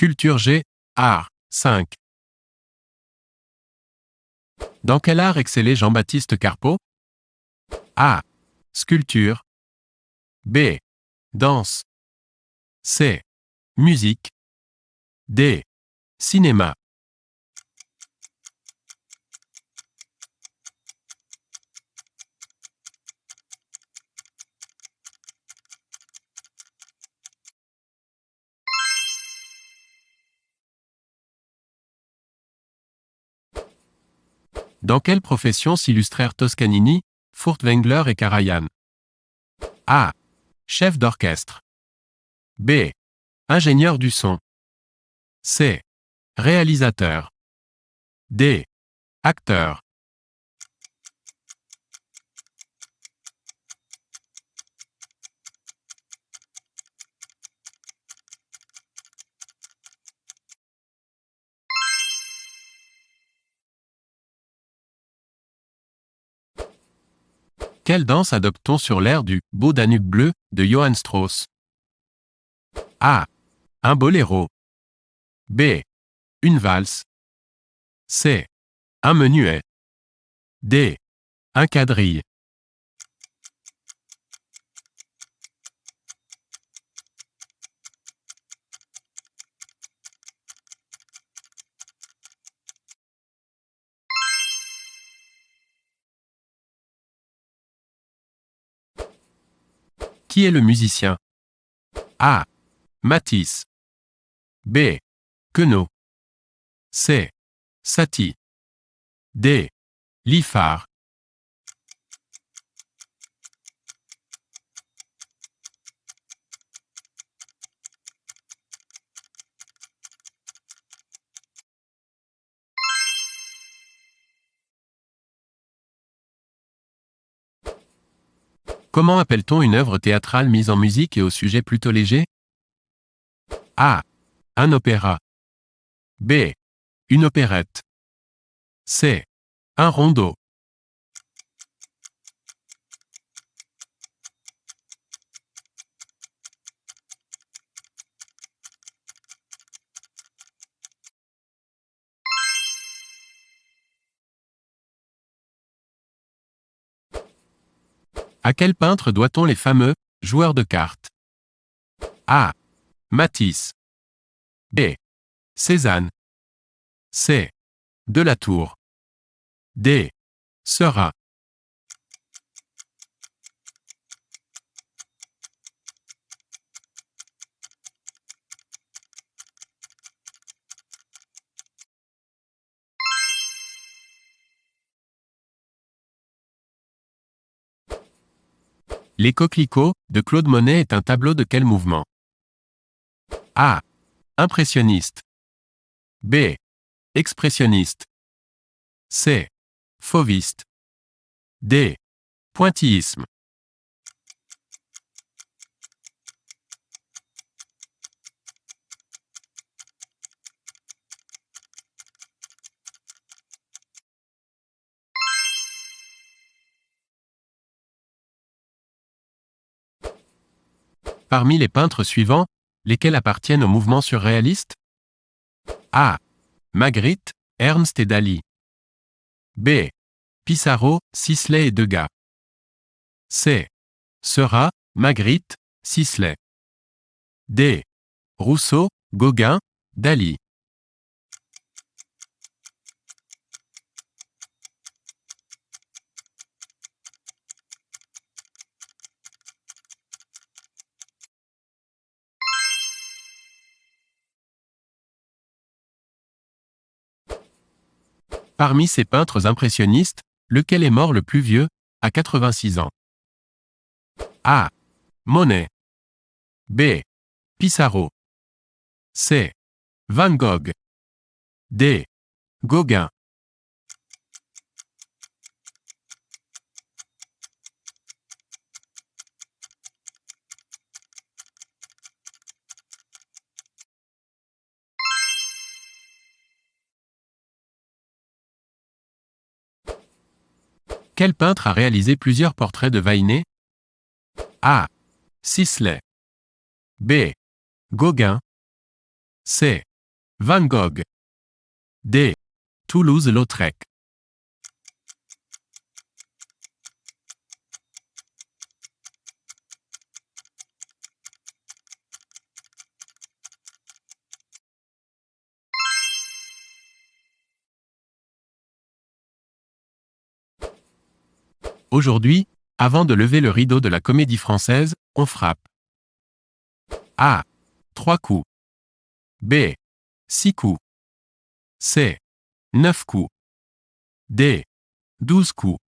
Culture G, art, 5. Dans quel art excellait Jean-Baptiste Carpeaux? A. Sculpture. B. Danse. C. Musique. D. Cinéma. Dans quelle profession s'illustrèrent Toscanini, Furtwängler et Karajan? A. Chef d'orchestre. B. Ingénieur du son. C. Réalisateur. D. Acteur. Quelle danse adopte-t-on sur l'air du Beau Danube bleu de Johann Strauss? A. Un boléro. B. Une valse. C. Un menuet. D. Un quadrille. Qui est le musicien? A. Matisse. B. Queneau. C. Satie. D. Liffard. Comment appelle-t-on une œuvre théâtrale mise en musique et au sujet plutôt léger? A. Un opéra. B. Une opérette. C. Un rondeau. À quel peintre doit-on les fameux « joueurs de cartes » A. Matisse. B. Cézanne. C. Delatour. D. Seurat. Les coquelicots, de Claude Monet est un tableau de quel mouvement? A. Impressionniste. B. Expressionniste. C. Fauviste. D. Pointillisme. Parmi les peintres suivants, lesquels appartiennent au mouvement surréaliste? A. Magritte, Ernst et Dali. B. Pissarro, Sisley et Degas. C. Seurat, Magritte, Sisley. D. Rousseau, Gauguin, Dali. Parmi ces peintres impressionnistes, lequel est mort le plus vieux, à 86 ans? A. Monet. B. Pissarro. C. Van Gogh. D. Gauguin. Quel peintre a réalisé plusieurs portraits de Vainé? A. Sisley. B. Gauguin. C. Van Gogh. D. Toulouse-Lautrec. Aujourd'hui, avant de lever le rideau de la Comédie Française, on frappe. A. 3 coups. B. 6 coups. C. 9 coups. D. 12 coups.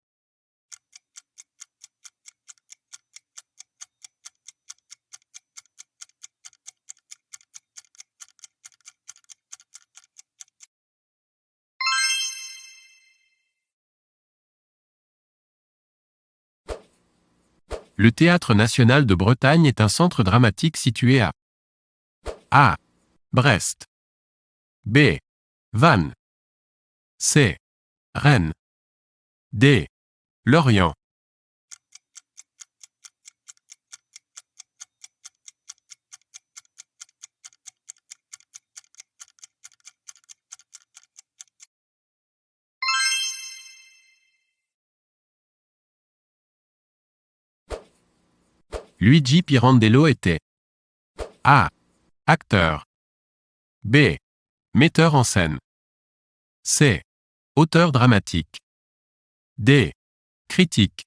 Le Théâtre national de Bretagne est un centre dramatique situé à A. Brest. B. Vannes. C. Rennes. D. Lorient. Luigi Pirandello était A. Acteur. B. Metteur en scène. C. Auteur dramatique. D. Critique.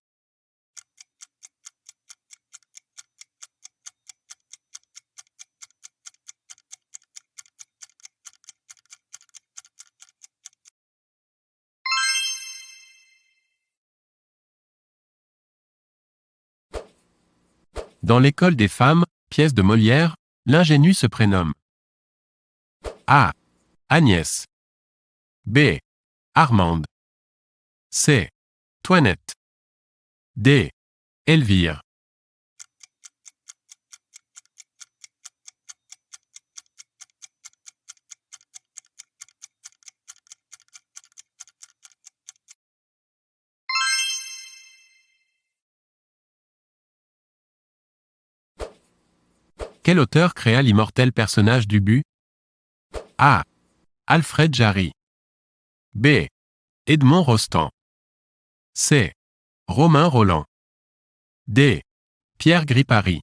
Dans l'école des femmes, pièce de Molière, l'ingénue se prénomme A. Agnès. B. Armande. C. Toinette. D. Elvire. Quel auteur créa l'immortel personnage d'Ubu? A. Alfred Jarry. B. Edmond Rostand. C. Romain Rolland. D. Pierre Gripari.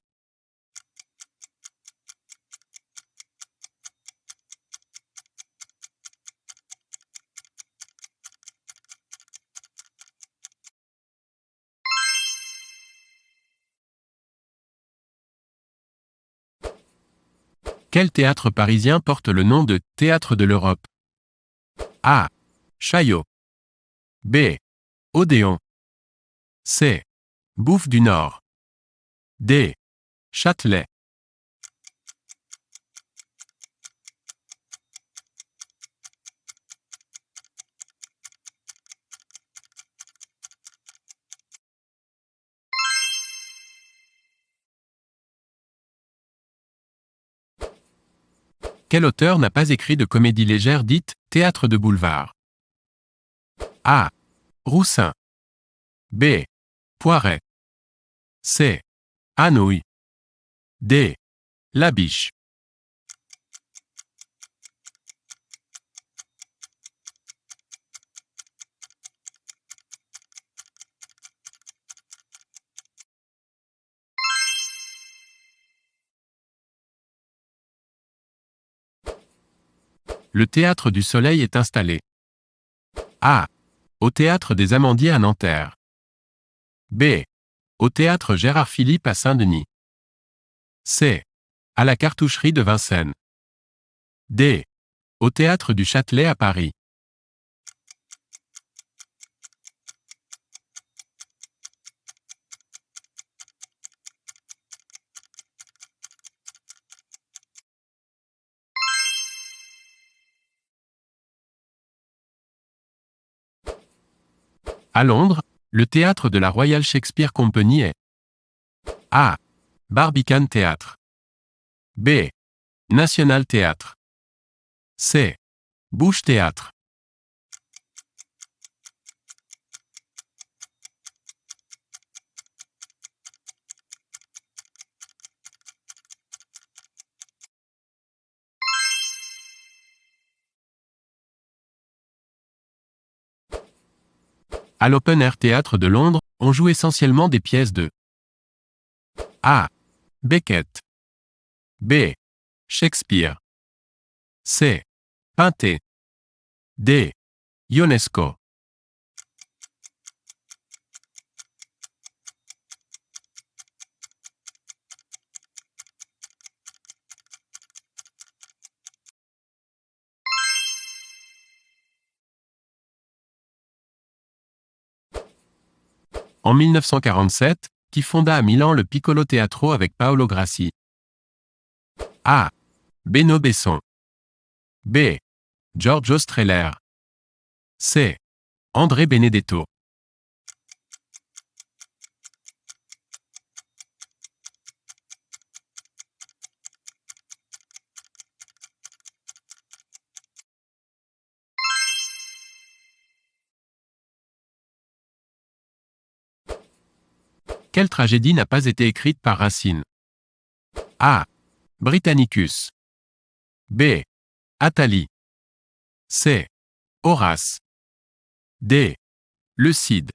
Quel théâtre parisien porte le nom de Théâtre de l'Europe? A. Chaillot. B. Odéon. C. Bouffe du Nord. D. Châtelet. Quel auteur n'a pas écrit de comédie légère dite théâtre de boulevard? A. Roussin. B. Poiret. C. Anouilh. D. Labiche. Le Théâtre du Soleil est installé. A. Au Théâtre des Amandiers à Nanterre. B. Au Théâtre Gérard Philippe à Saint-Denis. C. À la Cartoucherie de Vincennes. D. Au Théâtre du Châtelet à Paris. À Londres, le théâtre de la Royal Shakespeare Company est A. Barbican Theatre. B. National Theatre. C. Bush Theatre. À l'Open Air Theatre de Londres, on joue essentiellement des pièces de A. Beckett. B. Shakespeare. C. Pinter. D. Ionesco. En 1947, qui fonda à Milan le Piccolo Teatro avec Paolo Grassi? A. Benno Besson. B. Giorgio Strehler. C. André Benedetto. Quelle tragédie n'a pas été écrite par Racine? A. Britannicus. B. Athalie. C. Horace. D. Le Cid.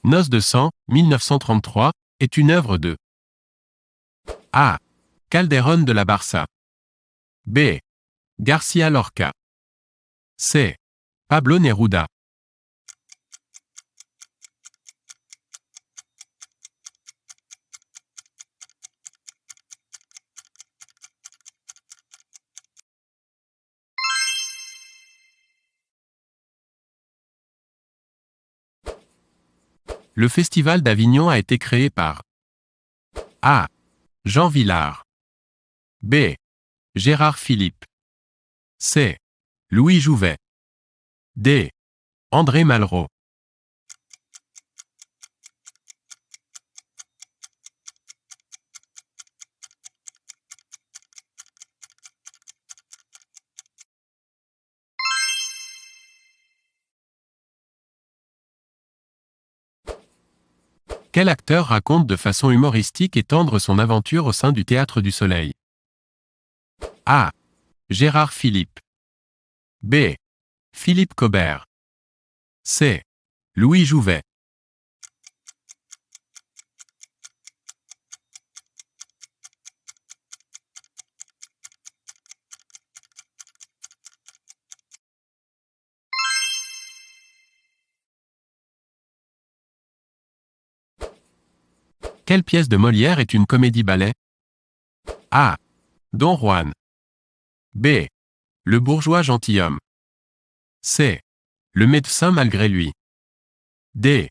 Noces de sang, 1933, est une œuvre de A. Calderón de la Barca. B. García Lorca. C. Pablo Neruda. Le Festival d'Avignon a été créé par A. Jean Vilar. B. Gérard Philippe. C. Louis Jouvet. D. André Malraux. Quel acteur raconte de façon humoristique et tendre son aventure au sein du Théâtre du Soleil? A. Gérard Philippe. B. Philippe Cobert. C. Louis Jouvet. Quelle pièce de Molière est une comédie-ballet? A. Don Juan. B. Le bourgeois gentilhomme. C. Le médecin malgré lui. D.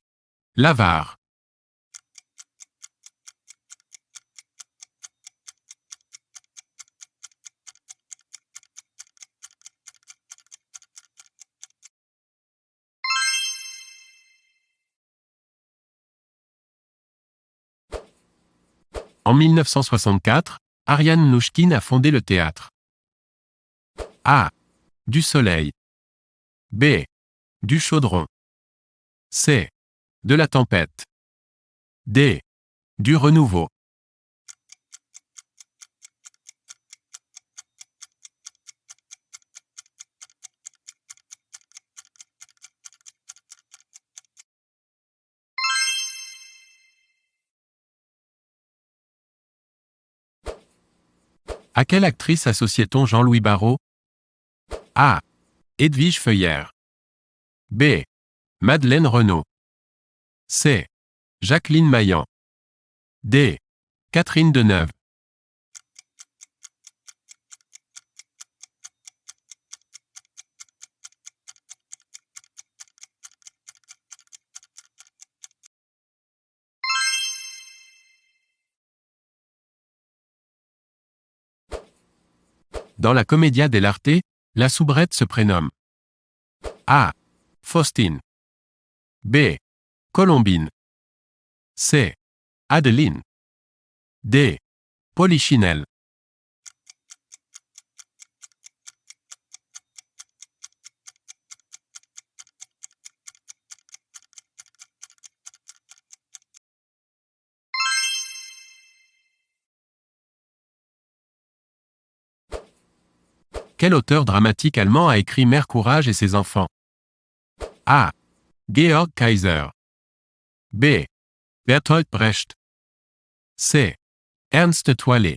L'avare. En 1964, Ariane Mnouchkine a fondé le théâtre. A. Du Soleil. B. Du Chaudron. C. De la Tempête. D. Du Renouveau. À quelle actrice associait-on Jean-Louis Barrault? A. Edwige Feuillère. B. Madeleine Renaud. C. Jacqueline Maillan. D. Catherine Deneuve. Dans la Commedia dell'arte, la soubrette se prénomme A. Faustine. B. Colombine. C. Adeline. D. Polichinelle. Quel auteur dramatique allemand a écrit Mère Courage et ses enfants? A. Georg Kaiser. B. Bertolt Brecht. C. Ernst Toile.